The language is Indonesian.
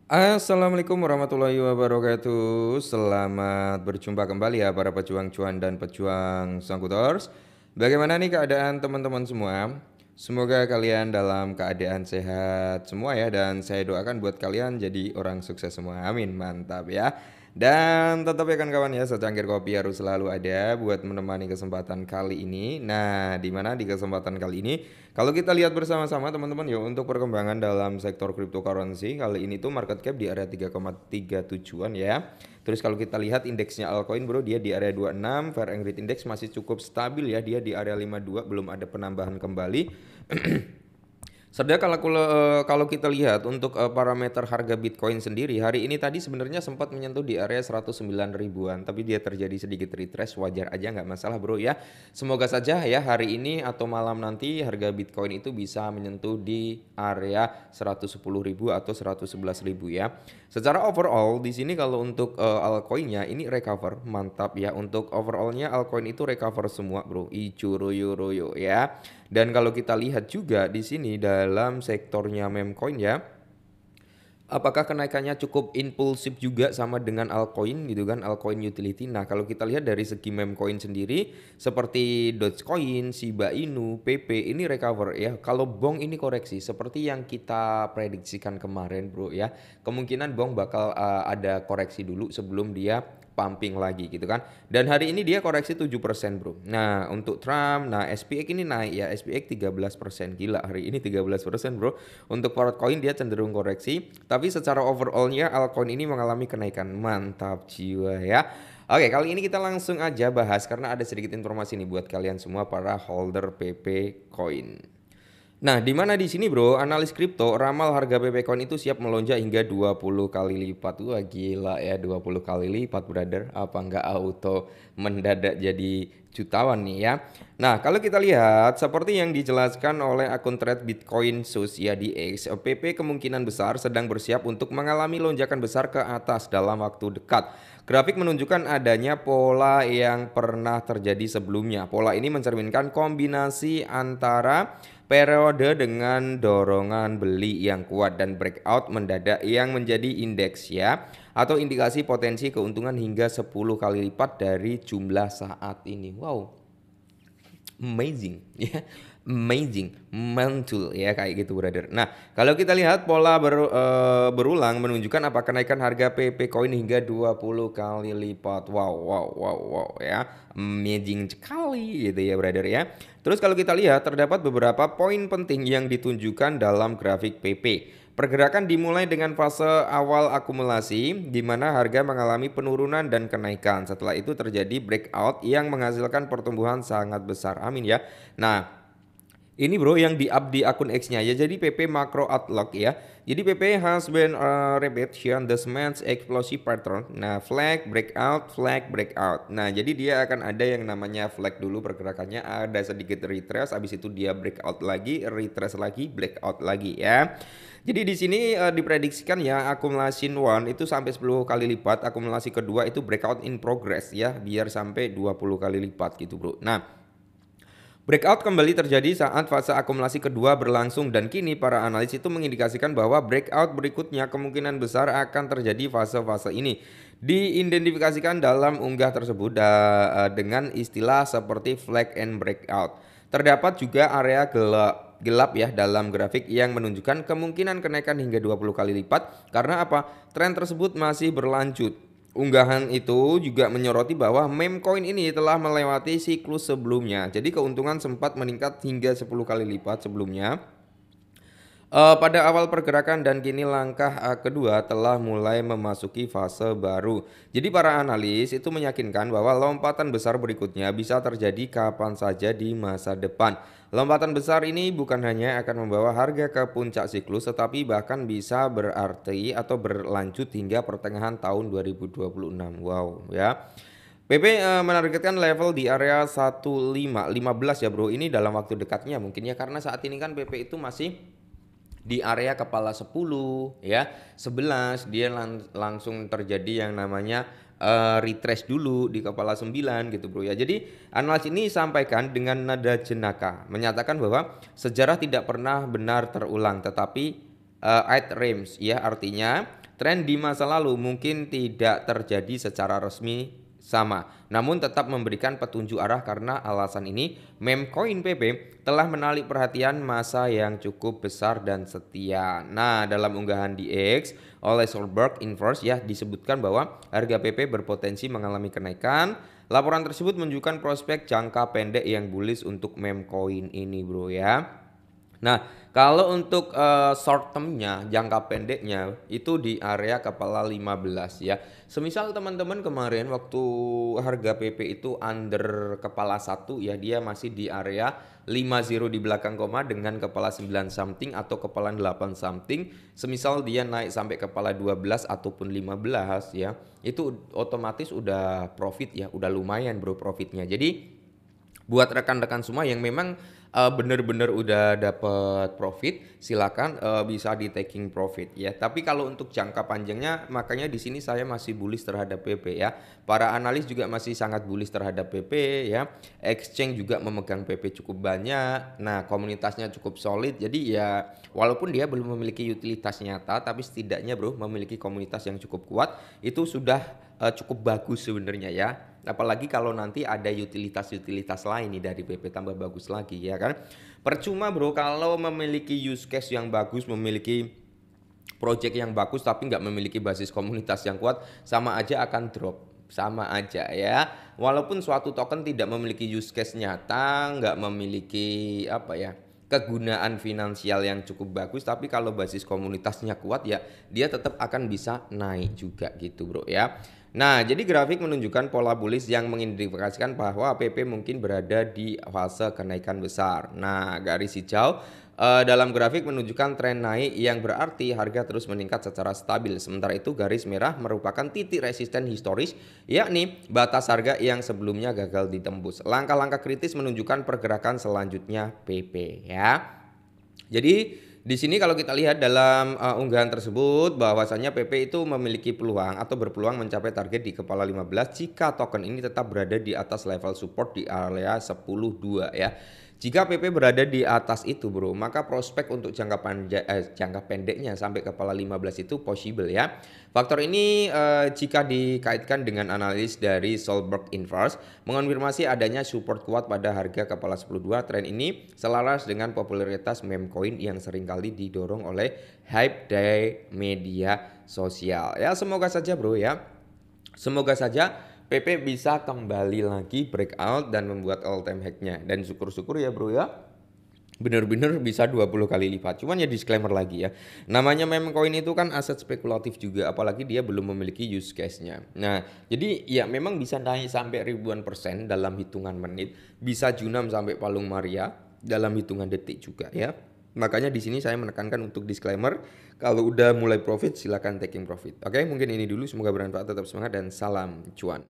Assalamualaikum warahmatullahi wabarakatuh. Selamat berjumpa kembali ya para pejuang cuan dan pejuang Sangkutors. Bagaimana nih keadaan teman-teman semua? Semoga kalian dalam keadaan sehat semua ya, dan saya doakan buat kalian jadi orang sukses semua. Amin, mantap ya. Dan tetap ya kan kawan ya, secangkir kopi harus selalu ada buat menemani kesempatan kali ini. Nah, di mana di kesempatan kali ini kalau kita lihat bersama-sama teman-teman ya, untuk perkembangan dalam sektor cryptocurrency kali ini tuh market cap di area 3,37-an ya. Terus kalau kita lihat indeksnya altcoin bro, dia di area 26, Fair and Greed Index masih cukup stabil ya, dia di area 52, belum ada penambahan kembali. Sebenarnya kalau kita lihat untuk parameter harga Bitcoin sendiri hari ini tadi sebenarnya sempat menyentuh di area 109 ribuan, tapi dia terjadi sedikit retrace, wajar aja nggak masalah bro ya. Semoga saja ya hari ini atau malam nanti harga Bitcoin itu bisa menyentuh di area 110 ribu atau 111 ribu ya. Secara overall di sini kalau untuk altcoinnya ini recover mantap ya. Untuk overallnya altcoin itu recover semua bro, icu royo royo ya. Dan kalau kita lihat juga di sini dalam sektornya meme coin ya, apakah kenaikannya cukup impulsif juga sama dengan altcoin gitu kan, altcoin utility. Nah, kalau kita lihat dari segi meme coin sendiri seperti Dogecoin, Shiba Inu, PP ini recover ya. Kalau Bong ini koreksi seperti yang kita prediksikan kemarin bro ya. Kemungkinan Bong bakal ada koreksi dulu sebelum dia pumping lagi gitu kan. Dan hari ini dia koreksi 7% bro. Nah untuk Trump, nah SPX ini naik ya, SPX 13%, gila hari ini 13% bro. Untuk Coin dia cenderung koreksi, tapi secara overallnya altcoin ini mengalami kenaikan, mantap jiwa ya. Oke, kali ini kita langsung aja bahas karena ada sedikit informasi nih buat kalian semua para holder PP Coin. Nah, di mana di sini bro, analis kripto ramal harga PP Coin itu siap melonjak hingga 20 kali lipat. Wah gila ya, 20 kali lipat brother. Apa nggak auto mendadak jadi jutawan nih ya. Nah, kalau kita lihat seperti yang dijelaskan oleh akun thread Bitcoin Sus ya di X, PP kemungkinan besar sedang bersiap untuk mengalami lonjakan besar ke atas dalam waktu dekat. Grafik menunjukkan adanya pola yang pernah terjadi sebelumnya. Pola ini mencerminkan kombinasi antara periode dengan dorongan beli yang kuat dan breakout mendadak yang menjadi indeks ya, atau indikasi potensi keuntungan hingga 10 kali lipat dari jumlah saat ini. Wow, amazing ya, amazing, mantul ya kayak gitu brother. Nah kalau kita lihat pola berulang menunjukkan apa kenaikan harga PP Coin hingga 20 kali lipat. Wow wow wow wow ya, amazing sekali gitu ya brother ya. Terus kalau kita lihat terdapat beberapa poin penting yang ditunjukkan dalam grafik PP. Pergerakan dimulai dengan fase awal akumulasi di mana harga mengalami penurunan dan kenaikan. Setelah itu terjadi breakout yang menghasilkan pertumbuhan sangat besar. Amin ya. Nah, ini bro yang di-up di akun X-nya ya. Jadi PP Macro Outlook ya. Jadi PP has been repetition the smash explosive pattern. Nah, flag breakout. Nah, jadi dia akan ada yang namanya flag dulu pergerakannya, ada sedikit retrace, habis itu dia breakout lagi, retrace lagi, breakout lagi ya. Jadi di sini diprediksikan ya akumulasi one itu sampai 10 kali lipat, akumulasi kedua itu breakout in progress ya, biar sampai 20 kali lipat gitu, Bro. Nah, breakout kembali terjadi saat fase akumulasi kedua berlangsung dan kini para analis itu mengindikasikan bahwa breakout berikutnya kemungkinan besar akan terjadi fase-fase ini. Diidentifikasikan dalam unggah tersebut dengan istilah seperti flag and breakout. Terdapat juga area gelap ya dalam grafik yang menunjukkan kemungkinan kenaikan hingga 20 kali lipat. Karena apa? Tren tersebut masih berlanjut. Unggahan itu juga menyoroti bahwa meme coin ini telah melewati siklus sebelumnya. Jadi keuntungan sempat meningkat hingga 10 kali lipat sebelumnya pada awal pergerakan, dan kini langkah kedua telah mulai memasuki fase baru. Jadi para analis itu meyakinkan bahwa lompatan besar berikutnya bisa terjadi kapan saja di masa depan. Lompatan besar ini bukan hanya akan membawa harga ke puncak siklus, tetapi bahkan bisa berarti atau berlanjut hingga pertengahan tahun 2026. Wow ya. PP menargetkan level di area 15 ya bro. Ini dalam waktu dekatnya mungkin ya, karena saat ini kan PP itu masih di area kepala 10 ya, 11 dia langsung terjadi yang namanya retrace dulu di kepala 9 gitu bro ya. Jadi analis ini sampaikan dengan nada jenaka menyatakan bahwa sejarah tidak pernah benar terulang, tetapi it rhymes ya, artinya tren di masa lalu mungkin tidak terjadi secara resmi sama, namun tetap memberikan petunjuk arah karena alasan ini meme koin PP telah menarik perhatian massa yang cukup besar dan setia. Nah, dalam unggahan di X oleh Solberg Inverse ya disebutkan bahwa harga PP berpotensi mengalami kenaikan. Laporan tersebut menunjukkan prospek jangka pendek yang bullish untuk meme coin ini, bro ya. Nah, kalau untuk short termnya, jangka pendeknya itu di area kepala 15 ya. Semisal teman-teman kemarin waktu harga PP itu under kepala 1 ya, dia masih di area 50 di belakang koma dengan kepala 9 something atau kepala 8 something. Semisal dia naik sampai kepala 12 ataupun 15 ya, itu otomatis udah profit ya, udah lumayan bro profitnya. Jadi buat rekan-rekan semua yang memang bener-bener udah dapat profit, silakan bisa di taking profit ya. Tapi kalau untuk jangka panjangnya, makanya di sini saya masih bullish terhadap PP ya. Para analis juga masih sangat bullish terhadap PP ya. Exchange juga memegang PP cukup banyak. Nah, komunitasnya cukup solid. Jadi ya walaupun dia belum memiliki utilitas nyata, tapi setidaknya bro memiliki komunitas yang cukup kuat, itu sudah cukup bagus sebenarnya ya. Apalagi kalau nanti ada utilitas-utilitas lain nih dari PP tambah bagus lagi ya kan. Percuma bro kalau memiliki use case yang bagus, memiliki project yang bagus tapi nggak memiliki basis komunitas yang kuat, sama aja akan drop. Sama aja ya. Walaupun suatu token tidak memiliki use case nyata, nggak memiliki apa ya, kegunaan finansial yang cukup bagus, tapi kalau basis komunitasnya kuat ya dia tetap akan bisa naik juga gitu bro ya. Nah, jadi grafik menunjukkan pola bullish yang mengindikasikan bahwa PP mungkin berada di fase kenaikan besar. Nah, garis hijau dalam grafik menunjukkan tren naik yang berarti harga terus meningkat secara stabil. Sementara itu garis merah merupakan titik resisten historis, yakni batas harga yang sebelumnya gagal ditembus. Langkah-langkah kritis menunjukkan pergerakan selanjutnya PP ya. Jadi di sini kalau kita lihat dalam unggahan tersebut bahwasanya PP itu memiliki peluang atau berpeluang mencapai target di kepala 15 jika token ini tetap berada di atas level support di area 10.2 ya. Jika PP berada di atas itu bro, maka prospek untuk jangka pendeknya sampai kepala 15 itu possible ya. Faktor ini jika dikaitkan dengan analis dari Solberg Inverse mengonfirmasi adanya support kuat pada harga kepala 10.2. Tren ini selaras dengan popularitas meme coin yang seringkali didorong oleh hype dari media sosial. Ya semoga saja bro ya. Semoga saja PP bisa kembali lagi breakout dan membuat all time high-nya. Dan syukur-syukur ya bro ya, bener-bener bisa 20 kali lipat. Cuman ya disclaimer lagi ya, namanya meme coin itu kan aset spekulatif juga, apalagi dia belum memiliki use case-nya. Nah jadi ya memang bisa naik sampai ribuan persen dalam hitungan menit, bisa junam sampai palung Maria dalam hitungan detik juga ya. Makanya di sini saya menekankan untuk disclaimer, kalau udah mulai profit silakan taking profit. Oke, mungkin ini dulu, semoga bermanfaat, tetap semangat dan salam cuan.